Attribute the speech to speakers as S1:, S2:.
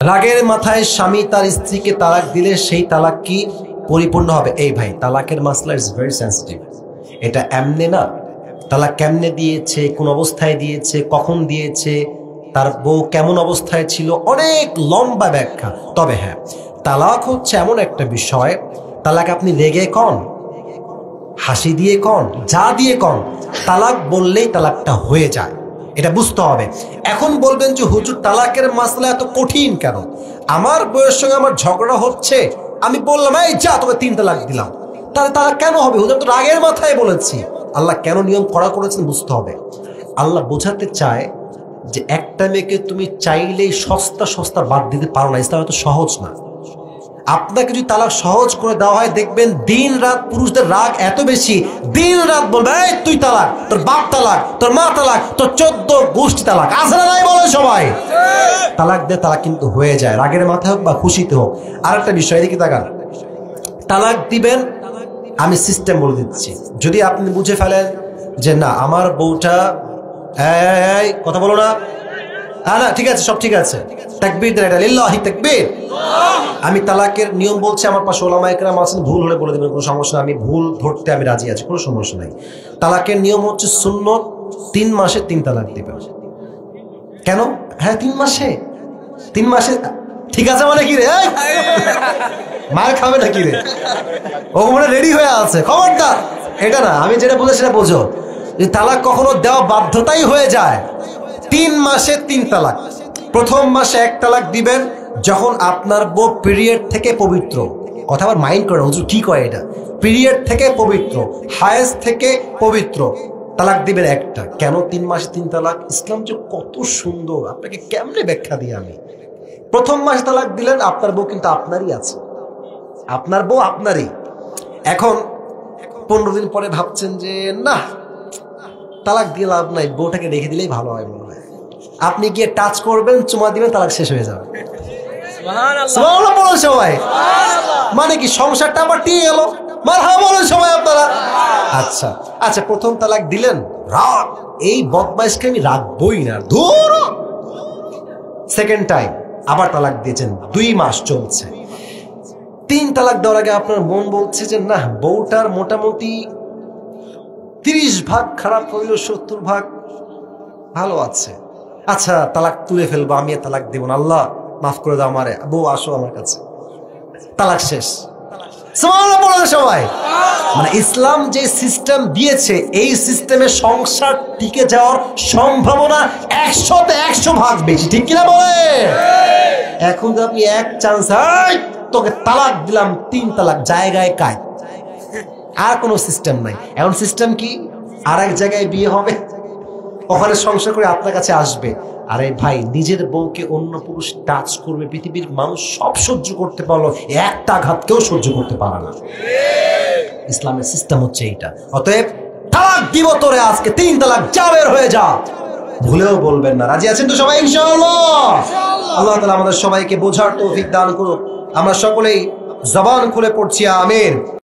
S1: রাগের মাথায় স্বামী তার স্ত্রীকে তালাক দিলে সেই তালাক কি পরিপূর্ণ হবে? এই ভাই, তালাকের মাসলা ইজ ভেরি সেন্সিটিভ। এটা এমনি না। তালাক কেমনে দিয়েছে, কোন অবস্থায় দিয়েছে, কখন দিয়েছে, তার বউ কেমন অবস্থায় ছিল, অনেক লম্বা ব্যাখ্যা। তবে হ্যাঁ, তালাক হচ্ছে এমন একটা বিষয়, তালাক আপনি রেগে কন, হাসি দিয়ে কন, যা দিয়ে কন, তালাক বললেই তালাকটা হয়ে যায়, এটা বুঝতে হবে। এখন বলবেন যে হুজুর তালাকের মাসলা এত কঠিন কেন? আমার বউয়ের সঙ্গে আমার ঝগড়া হচ্ছে, আমি বললাম এই যা তোকে 3 তালাক দিলাম, তাহলে তালাক কেন হবে হুজুর? তো রাগের মাথায় বলেছি। আল্লাহ কেন নিয়ম কড়া করেছেন বুঝতে হবে। আল্লাহ বোঝাতে চায় যে একটা মেয়েকে তুমি চাইলেই সস্তা সস্তা বাদ দিতে পারো না। ইসলাম এত সহজ না। আপনাকে যদি তালাক সহজ করে দেওয়া হয়, দেখবেন দিন রাত পুরুষদের রাগ এত বেশি, দিন রাত বলবে এই তুই তালাক, তোর বাপ তালাক, তোর মা তালাক, তোর 14 গোষ্ঠী তালাক। আসলে নাই বলে সবাই তালাক দিয়ে তালাক কিন্তু হয়ে যায়, রাগের মাথায় হোক বা খুশিতে হোক। আর একটা বিষয়, এদিকে তাকান। তালাক দিবেন, আমি সিস্টেম বলে দিচ্ছি। যদি আপনি বুঝে ফেলেন যে না আমার বউটা, এই কথা বলো না, হ্যাঁ না ঠিক আছে, সব ঠিক আছে, তাকবীর দেন, এটা লিল্লাহি তাকবীর। আমি তালাকের নিয়ম বলছি, আমার পাশে ওলামা একরাম আছেন, ভুল হলে বলে দেবেন, কোনো সমস্যা। আমি ভুল ধরতে আমি রাজি আছি, কোনো সমস্যা নাই। তালাকের নিয়ম হচ্ছে সুন্নত 3 মাসে 3 তালাক দিবেন। কেন? হ্যাঁ 3 মাসে 3 মাসে ঠিক আছে মানে কি রে, মার খাবে নাকি রে? ও মানে রেডি হয়ে আছে, খবরদার এটা না। আমি যেটা বলে সেটা বোঝো। তালাক কখনো দেওয়া বাধ্যতাই হয়ে যায়। 3 মাসে 3 তালাক। প্রথম মাসে 1 তালাক দিবেন যখন আপনার বউ পিরিয়ড থেকে পবিত্র। কথা আবার মাইন্ড করে হুজুর কি কয় এটা, পিরিয়ড থেকে পবিত্র, হায়েজ থেকে পবিত্র, তালাক দিবেন একটা। কেন 3 মাসে 3 তালাক? ইসলাম যে কত সুন্দর, আপনাকে কেমনে ব্যাখ্যা দিই আমি। প্রথম মাসে তালাক দিলেন, আপনার বউ কিন্তু আপনারই আছে, আপনার বউ আপনারই। এখন 15 দিন পরে ভাবছেন যে না তালাক দিয়ে লাভ নাই, বউটাকে রেখে দিলেই ভালো হয় মনে হয়। আপনি গিয়ে টাচ করবেন, চুমা দিবেন, তালাক শেষ হয়ে যাবে। সুবহানাল্লাহ বলেন সবাই। মানে কি সংসারটা আবার টিকে গেল? মারহাবা বলেন সবাই আপনারা। আচ্ছা আচ্ছা, প্রথম তালাক দিলেন, রাগ, এই বদমাইশকে আমি রাখবই না, ধুর। সেকেন্ড টাইম আবার তালাক দিয়েছেন, 2 মাস চলছে। 3 তালাক দেওয়ার আগে আপনার মন বলছে যে না বউটার মোটামুটি 30 ভাগ খারাপ হইল, 70 ভাগ ভালো আছে। আচ্ছা তালাক তুলে ফেলবো, আমি তালাক দেব না, আল্লাহ মাফ করে দাও আমারে, বউ আসো আমার কাছে, তালাক শেষ। সুবহানাল্লাহ বলেন সবাই। মানে ইসলাম যে সিস্টেম দিয়েছে, এই সিস্টেমে সংসার টিকে যাওয়ার সম্ভাবনা 100-তে 100 ভাগ বেশি, ঠিক কিনা বলে? এখন যদি আপনি এক চান্স, তোকে তালাক দিলাম, 3 তালাক, জায়গায় কাজ, আর কোনো সিস্টেম নাই। এখন সিস্টেম কি? আর এক জায়গায় বিয়ে হবে, ওখানে সংসার করে আপনার কাছে আসবে। আরে ভাই, নিজের বউকে অন্য পুরুষ টাচ করবে, পৃথিবীর মানুষ সব সহ্য করতে পারলো, একটা আঘাত কেউ সহ্য করতে পারে না। ইসলামের সিস্টেম হচ্ছে এইটা। অতএব তালাক দিব তোরে আজকে, 3 তালাক, যা বের হয়ে যা। ভুলেও বলবেন না। রাজি আছেন তো সবাই ইনশাআল্লাহ? আল্লাহ তাআলা আমাদের সবাইকে বোঝার তৌফিক দান করুক। আমরা সকলেই জবান খুলে পড়ছি আমিন।